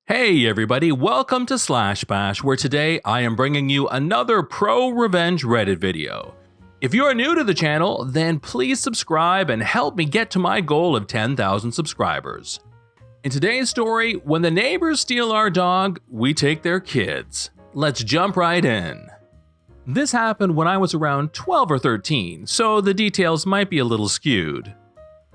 Hey everybody, welcome to Slash Bash, where today I am bringing you another proRevenge Reddit video. If you are new to the channel, then please subscribe and help me get to my goal of 10,000 subscribers. In today's story, when the neighbors steal our dog, we take their kids. Let's jump right in. This happened when I was around 12 or 13, so the details might be a little skewed.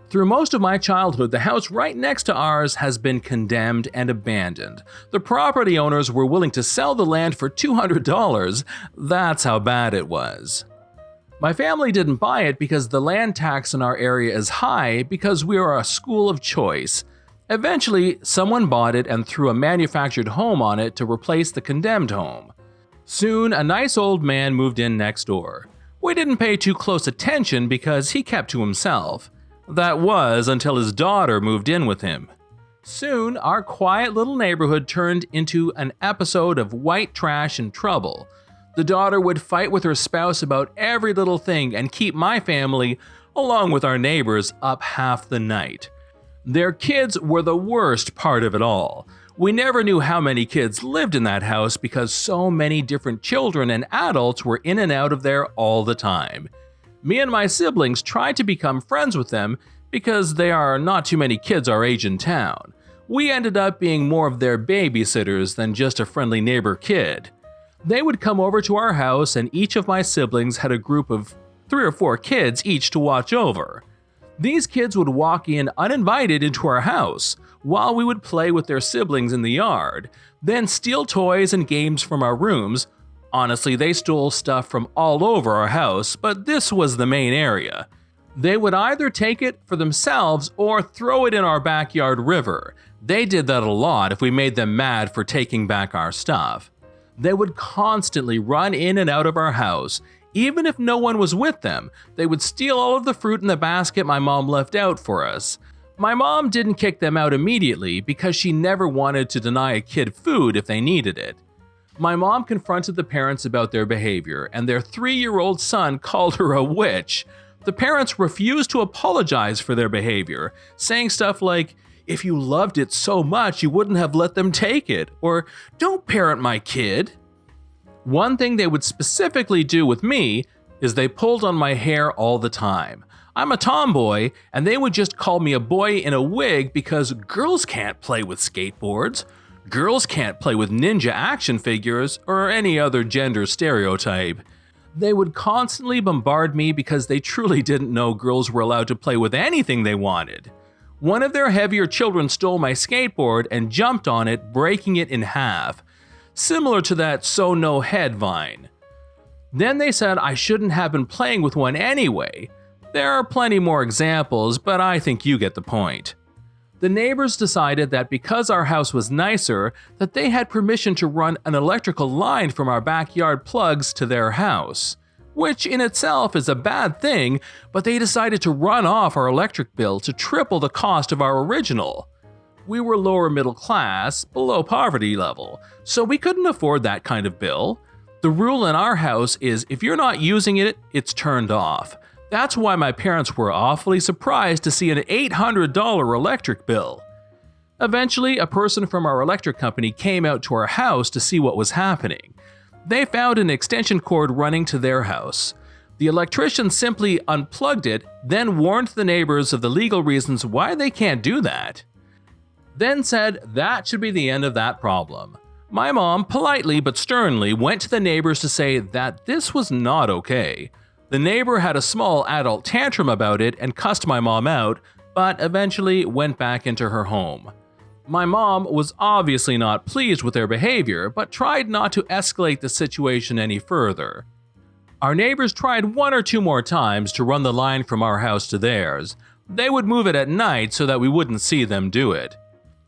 Through most of my childhood, the house right next to ours has been condemned and abandoned. The property owners were willing to sell the land for $200. That's how bad it was. My family didn't buy it because the land tax in our area is high because we are a school of choice. Eventually, someone bought it and threw a manufactured home on it to replace the condemned home. Soon, a nice old man moved in next door. We didn't pay too close attention because he kept to himself. That was until his daughter moved in with him. Soon, our quiet little neighborhood turned into an episode of white trash and trouble. The daughter would fight with her spouse about every little thing and keep my family, along with our neighbors, up half the night. Their kids were the worst part of it all. We never knew how many kids lived in that house because so many different children and adults were in and out of there all the time. Me and my siblings tried to become friends with them because there are not too many kids our age in town. We ended up being more of their babysitters than just a friendly neighbor kid. They would come over to our house and each of my siblings had a group of 3 or 4 kids each to watch over. These kids would walk in uninvited into our house while we would play with their siblings in the yard, then steal toys and games from our rooms. Honestly, they stole stuff from all over our house, but this was the main area. They would either take it for themselves or throw it in our backyard river. They did that a lot if we made them mad for taking back our stuff. They would constantly run in and out of our house. Even if no one was with them, they would steal all of the fruit in the basket my mom left out for us. My mom didn't kick them out immediately because she never wanted to deny a kid food if they needed it. My mom confronted the parents about their behavior, and their 3-year-old son called her a witch. The parents refused to apologize for their behavior, saying stuff like, "If you loved it so much, you wouldn't have let them take it," or "Don't parent my kid." One thing they would specifically do with me is they pulled on my hair all the time. I'm a tomboy, and they would just call me a boy in a wig because girls can't play with skateboards. Girls can't play with ninja action figures or any other gender stereotype. They would constantly bombard me because they truly didn't know girls were allowed to play with anything they wanted. One of their heavier children stole my skateboard and jumped on it, breaking it in half, similar to that "so no head" vine. Then they said I shouldn't have been playing with one anyway. There are plenty more examples, but I think you get the point. The neighbors decided that because our house was nicer, that they had permission to run an electrical line from our backyard plugs to their house, which in itself is a bad thing, but they decided to run off our electric bill to triple the cost of our original. We were lower middle class, below poverty level, so we couldn't afford that kind of bill. The rule in our house is if you're not using it, it's turned off. That's why my parents were awfully surprised to see an $800 electric bill. Eventually, a person from our electric company came out to our house to see what was happening. They found an extension cord running to their house. The electrician simply unplugged it, then warned the neighbors of the legal reasons why they can't do that. Then said that should be the end of that problem. My mom, politely but sternly, went to the neighbors to say that this was not okay. The neighbor had a small adult tantrum about it and cussed my mom out, but eventually went back into her home. My mom was obviously not pleased with their behavior, but tried not to escalate the situation any further. Our neighbors tried 1 or 2 more times to run the line from our house to theirs. They would move it at night so that we wouldn't see them do it.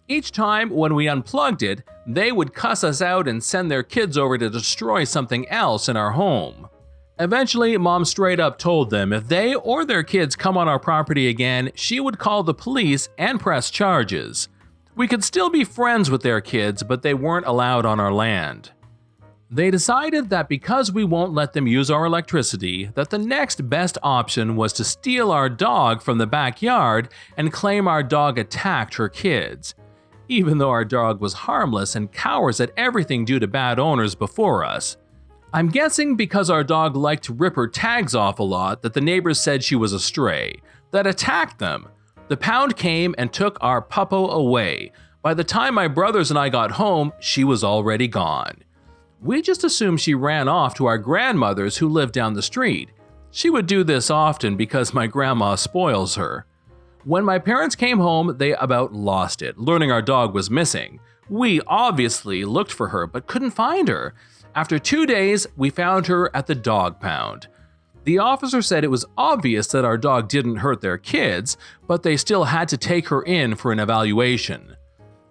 Each time when we unplugged it, they would cuss us out and send their kids over to destroy something else in our home. Eventually, Mom straight up told them if they or their kids come on our property again, she would call the police and press charges. We could still be friends with their kids, but they weren't allowed on our land. They decided that because we won't let them use our electricity, that the next best option was to steal our dog from the backyard and claim our dog attacked her kids. even though our dog was harmless and cowers at everything due to bad owners before us. I'm guessing because our dog liked to rip her tags off a lot that the neighbors said she was a stray, that attacked them. The pound came and took our puppo away. By the time my brothers and I got home, she was already gone. We just assumed she ran off to our grandmother's who lived down the street. She would do this often because my grandma spoils her. When my parents came home, they about lost it, learning our dog was missing. We obviously looked for her but couldn't find her. After 2 days, we found her at the dog pound. The officer said it was obvious that our dog didn't hurt their kids, but they still had to take her in for an evaluation.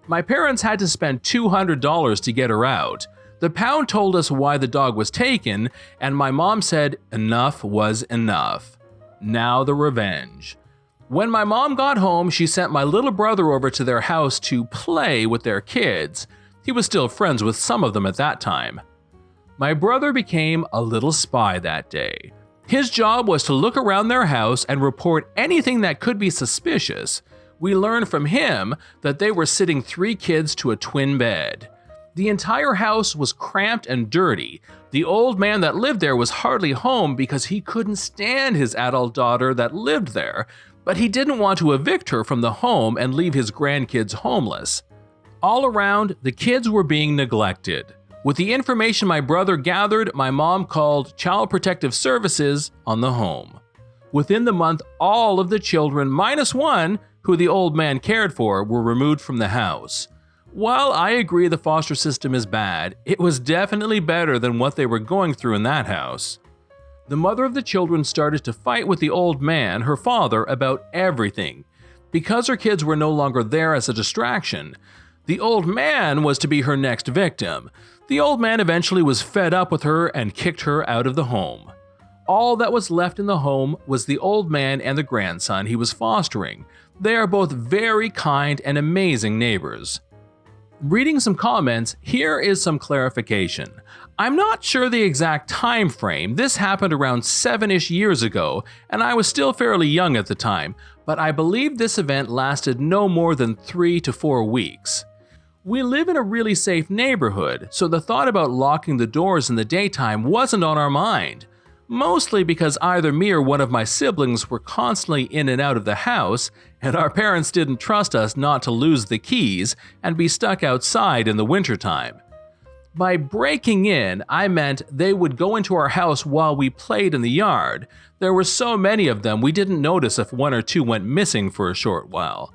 My parents had to spend $200 to get her out. The pound told us why the dog was taken, and my mom said enough was enough. Now the revenge. When my mom got home, she sent my little brother over to their house to play with their kids. He was still friends with some of them at that time. My brother became a little spy that day. His job was to look around their house and report anything that could be suspicious. We learned from him that they were sitting 3 kids to a twin bed. The entire house was cramped and dirty. The old man that lived there was hardly home because he couldn't stand his adult daughter that lived there, but he didn't want to evict her from the home and leave his grandkids homeless. All around, the kids were being neglected. With the information my brother gathered, my mom called Child Protective Services on the home. Within the month, all of the children, minus 1, who the old man cared for, were removed from the house. While I agree the foster system is bad, it was definitely better than what they were going through in that house. The mother of the children started to fight with the old man, her father, about everything. Because her kids were no longer there as a distraction, the old man was to be her next victim. The old man eventually was fed up with her and kicked her out of the home. All that was left in the home was the old man and the grandson he was fostering. They are both very kind and amazing neighbors. Reading some comments, here is some clarification. I'm not sure the exact time frame. This happened around 7-ish years ago, and I was still fairly young at the time, but I believe this event lasted no more than 3 to 4 weeks. We live in a really safe neighborhood, so the thought about locking the doors in the daytime wasn't on our mind. Mostly because either me or one of my siblings were constantly in and out of the house, and our parents didn't trust us not to lose the keys and be stuck outside in the wintertime. By breaking in, I meant they would go into our house while we played in the yard. There were so many of them we didn't notice if 1 or 2 went missing for a short while.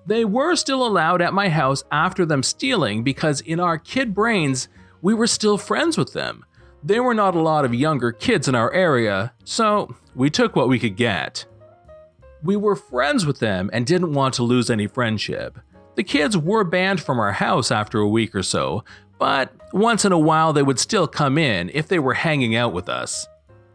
They were still allowed at my house after them stealing because in our kid brains, we were still friends with them. There were not a lot of younger kids in our area, so we took what we could get. We were friends with them and didn't want to lose any friendship. The kids were banned from our house after a week or so, but once in a while they would still come in if they were hanging out with us.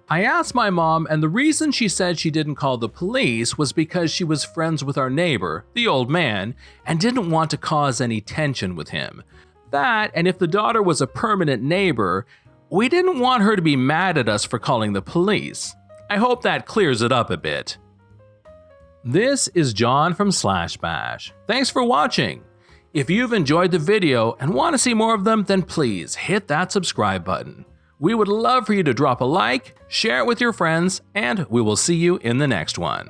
I asked my mom, and the reason she said she didn't call the police was because she was friends with our neighbor, the old man, and didn't want to cause any tension with him. That, and if the daughter was a permanent neighbor, we didn't want her to be mad at us for calling the police. I hope that clears it up a bit. This is John from /bash. Thanks for watching. If you've enjoyed the video and want to see more of them, then please hit that subscribe button. We would love for you to drop a like, share it with your friends, and we will see you in the next one.